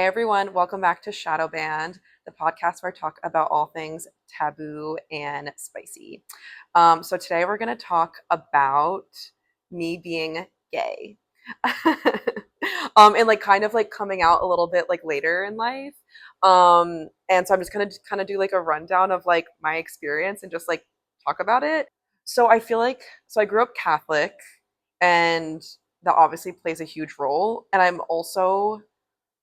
Hey everyone, welcome back to Shadow Band, the podcast where I talk about all things taboo and spicy. So today we're going to talk about me being gay. And like kind of like coming out a little bit like later in life. And so I'm just gonna kind of do like a rundown of like my experience and just like talk about it. So I feel like I grew up Catholic and that obviously plays a huge role. And I'm also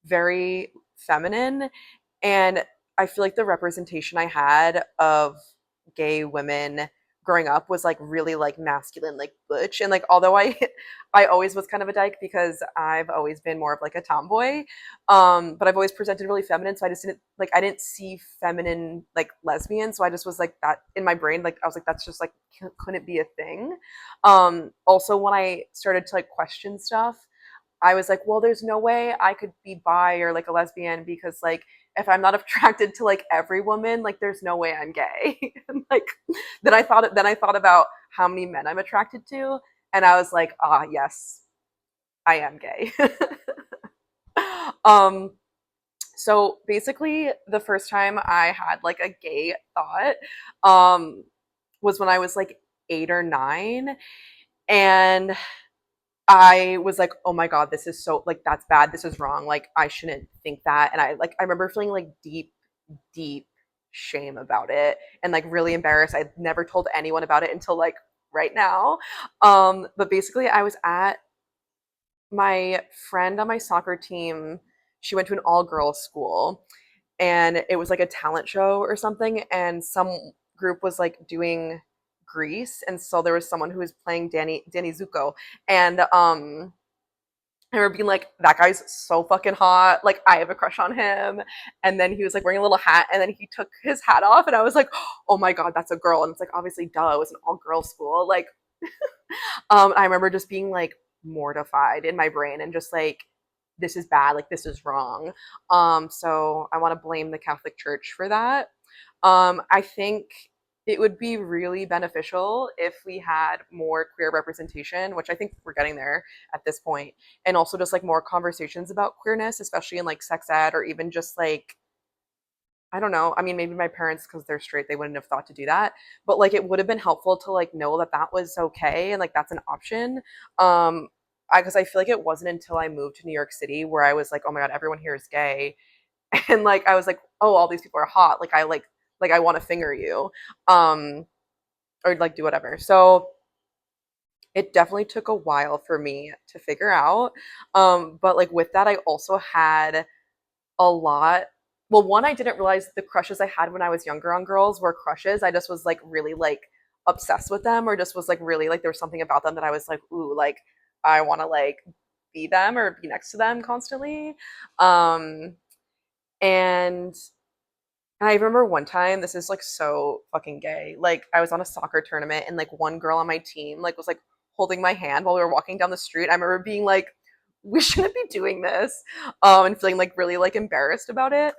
very feminine, and I feel like the representation I had of gay women growing up was like really like masculine, like butch. And like although I I always was kind of a dyke because I've always been more of like a tomboy, but I've always presented really feminine, so I just didn't like I didn't see feminine like lesbian, so I just was like that in my brain, like I was like that's just like couldn't be a thing. Also when I started to like question stuff, I was like, well, there's no way I could be bi or like a lesbian because like if I'm not attracted to like every woman, like there's no way I'm gay. And like then I thought about how many men I'm attracted to, and I was like, ah, yes, I am gay. um so basically the first time I had like a gay thought um was when I was like 8 or 9, and I was like, oh my God, this is so like that's bad. This is wrong. Like I shouldn't think that. And I remember feeling like deep shame about it and like really embarrassed. I'd never told anyone about it until like right now. But basically I was at my friend on my soccer team. She went to an all girls school, and it was like a talent show or something, and some group was like doing Grease, and so there was someone who was playing Danny Zuko, and I remember being like, that guy's so fucking hot, like I have a crush on him. And then he was like wearing a little hat, and then he took his hat off, and I was like, oh my God, that's a girl. And it's like obviously duh, it was an all girls school, like I remember just being like mortified in my brain and just like this is bad, like this is wrong. So I want to blame the Catholic Church for that. I think it would be really beneficial if we had more queer representation, which I think we're getting there at this point, and also just like more conversations about queerness, especially in like sex ed, or even just like I don't know. I mean, maybe my parents, because they're straight, they wouldn't have thought to do that. But like, it would have been helpful to like know that that was okay and like that's an option. Because I feel like it wasn't until I moved to New York City where I was like, oh my God, everyone here is gay, and like I was like, oh, all these people are hot. Like I want to finger you, um, or like do whatever. So it definitely took a while for me to figure out. But like with that, I also had a lot. Well, one, I didn't realize the crushes I had when I was younger on girls were crushes. I just was like really like obsessed with them, or just was like really like there was something about them that I was like, ooh, like I want to like be them or be next to them constantly. Um, and I remember one time, this is like so fucking gay. Like I was on a soccer tournament, and like one girl on my team like was like holding my hand while we were walking down the street. I remember being like, we shouldn't be doing this, and feeling like really like embarrassed about it.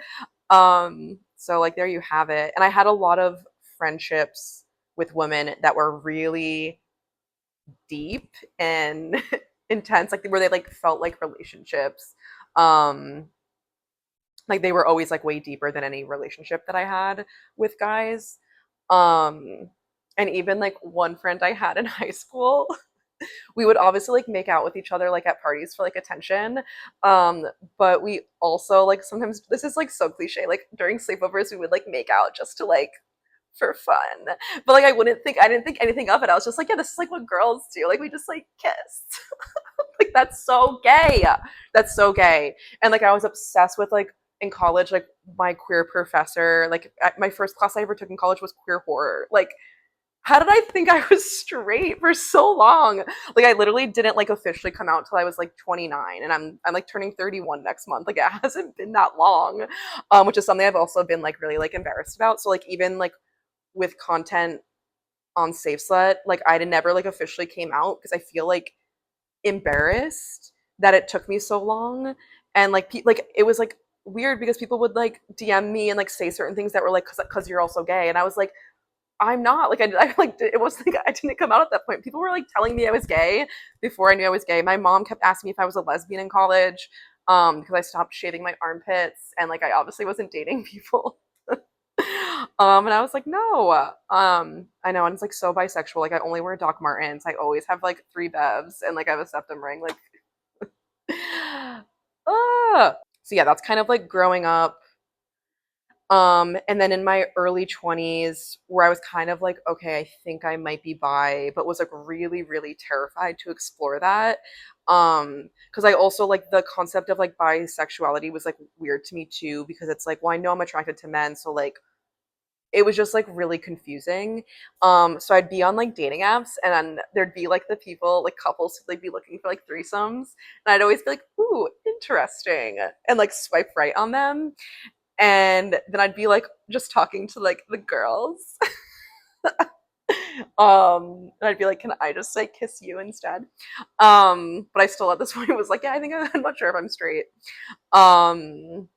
So like there you have it. And I had a lot of friendships with women that were really deep and intense, like where they like felt like relationships. Um, like they were always like way deeper than any relationship that I had with guys. Um, and even like one friend I had in high school, we would obviously like make out with each other like at parties for like attention. Um, but we also like sometimes, this is like so cliche, like during sleepovers we would like make out just to like for fun. But like I didn't think anything of it. I was just like, yeah, this is like what girls do. Like we just like kissed. Like that's so gay. That's so gay. And like I was obsessed with like in college, like my queer professor, like my first class I ever took in college was queer horror. Like how did I think I was straight for so long? Like I literally didn't like officially come out till I was like 29, and I'm like turning 31 next month. Like it hasn't been that long. Which is something I've also been like really like embarrassed about. So like even like with content on Safe Slut, like I never like officially came out because I feel like embarrassed that it took me so long. And like like it was like weird because people would like DM me and like say certain things that were like because you're also gay, and I was like I'm not like I like it wasn't like I didn't come out at that point. People were like telling me I was gay before I knew I was gay. My mom kept asking me if I was a lesbian in college. because I stopped shaving my armpits and like I obviously wasn't dating people. And I was like, no. I know, and it's like so bisexual. Like I only wear Doc Martens. I always have like three bevs and like I have a septum ring. Like so yeah, that's kind of like growing up. And then in my early 20s, where I was kind of like, okay, I think I might be bi, but was like really, really terrified to explore that. Because I also like the concept of like bisexuality was like weird to me too, because it's like, well, I know I'm attracted to men, so like it was just like really confusing. So I'd be on like dating apps and then there'd be like the people, like couples who'd like be looking for like threesomes. And I'd always be like, ooh, interesting. And like swipe right on them. And then I'd be like just talking to like the girls. And I'd be like, can I just like kiss you instead? But I still at this point was like, yeah, I think I'm not sure if I'm straight. Um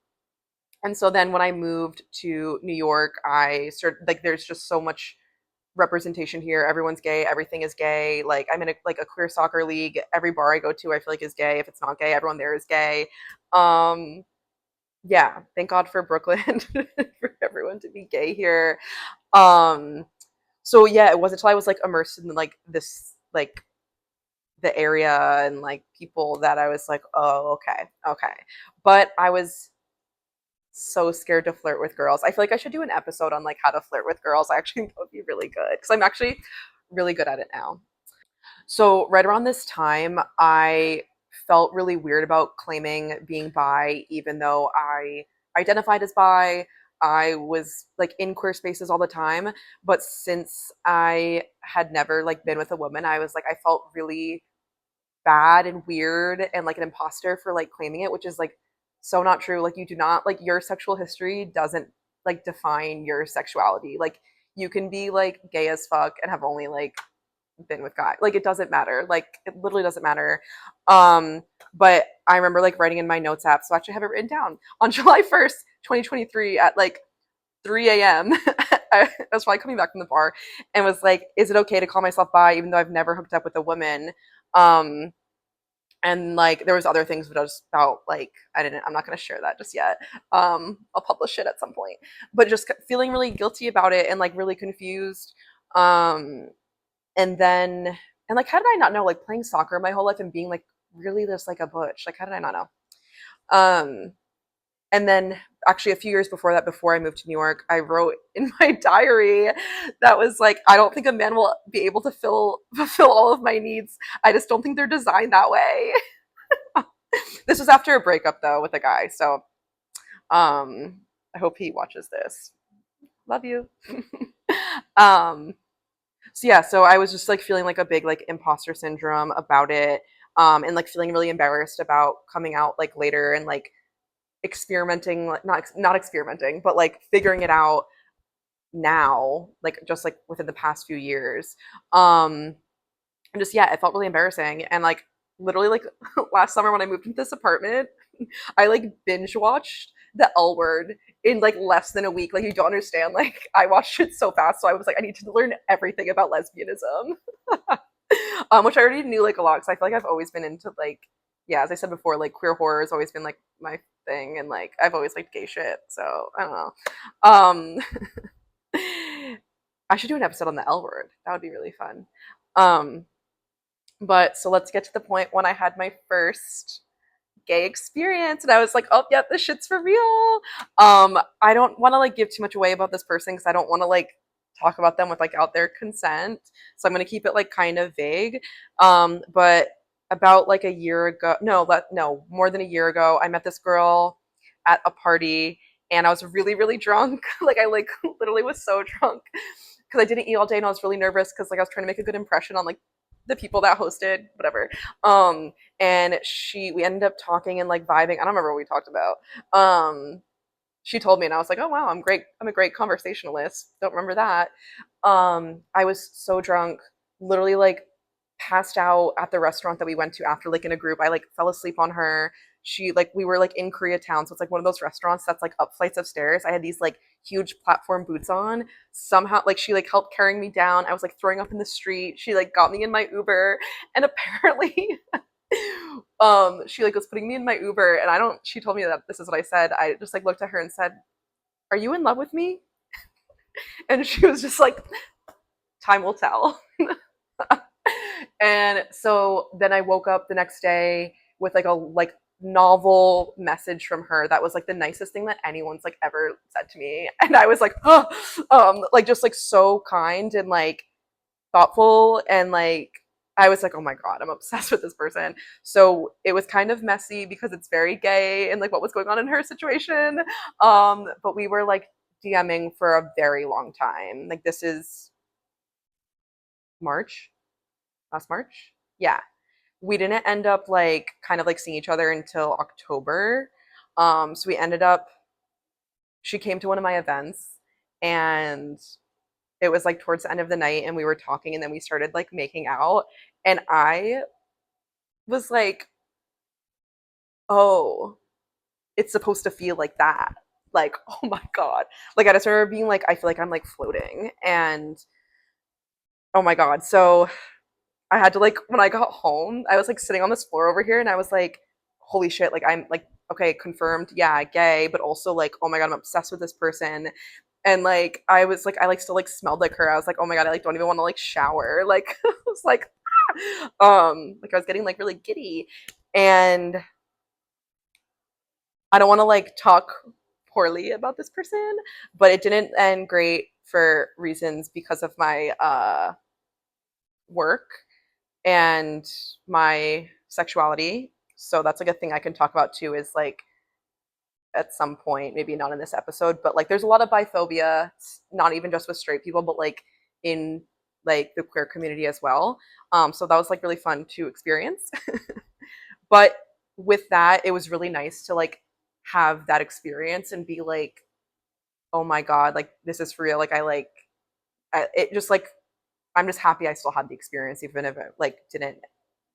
and so then when I moved to New York, I started like there's just so much representation here. Everyone's gay, everything is gay. Like I'm in a like a queer soccer league. Every bar I go to I feel like is gay. If it's not gay, everyone there is gay. Um yeah, thank God for Brooklyn for everyone to be gay here. Um so yeah, it wasn't until I was like immersed in like this like the area and like people that I was like, oh, okay, okay. But I was so scared to flirt with girls. I feel like I should do an episode on like how to flirt with girls. I actually think that would be really good because I'm actually really good at it now. So right around this time, I felt really weird about claiming being bi, even though I identified as bi. I was like in queer spaces all the time, but since I had never like been with a woman, I was like I felt really bad and weird and like an imposter for like claiming it, which is like so not true. Like you do not like your sexual history doesn't like define your sexuality. Like you can be like gay as fuck and have only like been with guys. Like it doesn't matter. Like it literally doesn't matter. Um, but I remember like writing in my notes app, so I actually have it written down on July 1st, 2023 at like 3 a.m. I was probably coming back from the bar and was like, is it okay to call myself bi even though I've never hooked up with a woman? Um, and like there was other things but I was about like I'm not going to share that just yet. I'll publish it at some point, but just feeling really guilty about it and like really confused. um and then and like how did I not know, like playing soccer my whole life and being like really just like a butch, like how did I not know? um and then actually a few years before that, before I moved to New York, I wrote in my diary that was like, I don't think a man will be able to fulfill all of my needs. I just don't think they're designed that way. This was after a breakup though with a guy, so I hope he watches this. Love you. um so yeah, so I was just like feeling like a big like imposter syndrome about it, and like feeling really embarrassed about coming out like later and like experimenting, like not experimenting, but like figuring it out now, like just like within the past few years. And just yeah, it felt really embarrassing. And like literally like last summer when I moved into this apartment, I like binge watched the L Word in like less than a week. Like you don't understand. Like I watched it so fast, so I was like, I need to learn everything about lesbianism, which I already knew like a lot because I feel like I've always been into like, yeah, as I said before, like queer horror has always been like my thing, and like I've always liked gay shit. So I don't know. I should do an episode on the L Word. That would be really fun. Um, but so let's get to the point when I had my first gay experience and I was like, oh yeah, this shit's for real. I don't want to like give too much away about this person because I don't want to like talk about them with like out their consent. So I'm gonna keep it like kind of vague. But about like a year ago, no, more than a year ago, I met this girl at a party and I was really, really drunk. Like I like literally was so drunk because I didn't eat all day and I was really nervous because like I was trying to make a good impression on like the people that hosted, whatever. And we ended up talking and like vibing. I don't remember what we talked about. She told me and I was like, oh wow, I'm great. I'm a great conversationalist. Don't remember that. I was so drunk, literally like passed out at the restaurant that we went to after, like in a group. I like fell asleep on her. She like we were like in Koreatown, so it's like one of those restaurants that's like up flights of stairs. I had these like huge platform boots on. Somehow like she like helped carrying me down. I was like throwing up in the street. She like got me in my Uber and apparently she like was putting me in my Uber, and I don't she told me that this is what I said. I just like looked at her and said, "Are you in love with me?" And she was just like, "Time will tell." And so then I woke up the next day with like a novel message from her that was like the nicest thing that anyone's like ever said to me. And I was like, oh, like just like so kind and like thoughtful, and like I was like, oh my god, I'm obsessed with this person. So it was kind of messy because it's very gay and like what was going on in her situation. But we were like DMing for a very long time. Like this is March, last March. Yeah. We didn't end up like kind of like seeing each other until October. So we ended up she came to one of my events, and it was like towards the end of the night, and we were talking, and then we started like making out, and I was like, "Oh, it's supposed to feel like that." Like, oh my god. Like I just remember being like, I feel like I'm like floating, and oh my god. So I had to like when I got home, I was like sitting on this floor over here, and I was like, holy shit, like I'm like, okay, confirmed, yeah, gay, but also like, oh my god, I'm obsessed with this person. And like I was like I like still like smelled like her. I was like, oh my god, I like don't even want to like shower. Like I was like I was getting like really giddy. And I don't want to like talk poorly about this person, but it didn't end great for reasons because of my work and my sexuality. So that's like a thing I can talk about too, is like at some point, maybe not in this episode, but like there's a lot of biphobia, not even just with straight people, but like in like the queer community as well. So that was like really fun to experience. But with that, it was really nice to like have that experience and be like, oh my god, like this is for real. Like it just like I'm just happy I still had the experience, even if it like didn't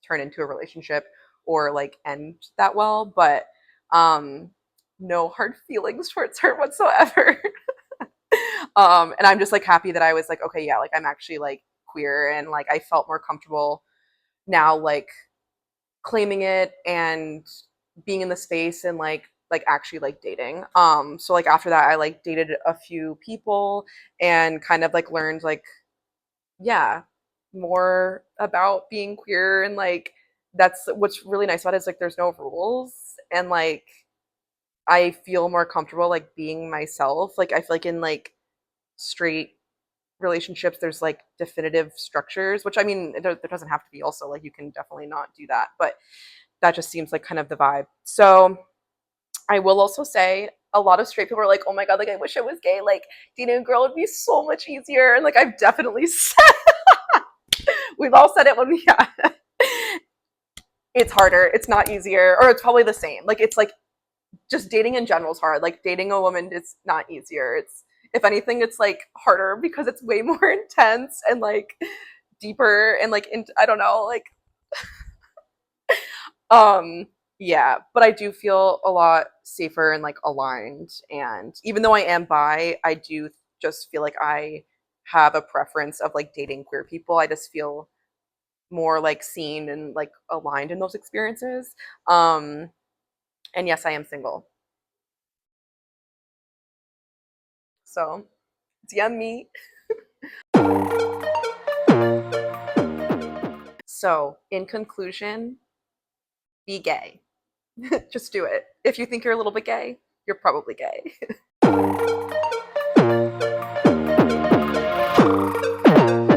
turn into a relationship or like end that well. But um no hard feelings towards her whatsoever. And I'm just like happy that I was like, okay, yeah, like I'm actually like queer, and like I felt more comfortable now like claiming it and being in the space and like actually like dating. So like after that I like dated a few people and kind of like learned like, yeah, more about being queer, and like that's what's really nice about it, is like there's no rules, and like I feel more comfortable like being myself. Like I feel like in like straight relationships there's like definitive structures, which I mean there doesn't have to be, also like you can definitely not do that, but that just seems like kind of the vibe. So I will also say a lot of straight people are like, oh my god, like I wish I was gay, like dating a girl would be so much easier, and like I've definitely said we've all said it when we yeah. It's harder, it's not easier, or it's probably the same. Like it's like just dating in general is hard. Like dating a woman is not easier. It's, if anything, it's like harder because it's way more intense and like deeper and like I don't know, like um yeah, but I do feel a lot safer and like aligned, and even though I am bi, I do just feel like I have a preference of like dating queer people. I just feel more like seen and like aligned in those experiences. And yes, I am single. So DM me. So, in conclusion, be gay. Just do it. If you think you're a little bit gay, you're probably gay.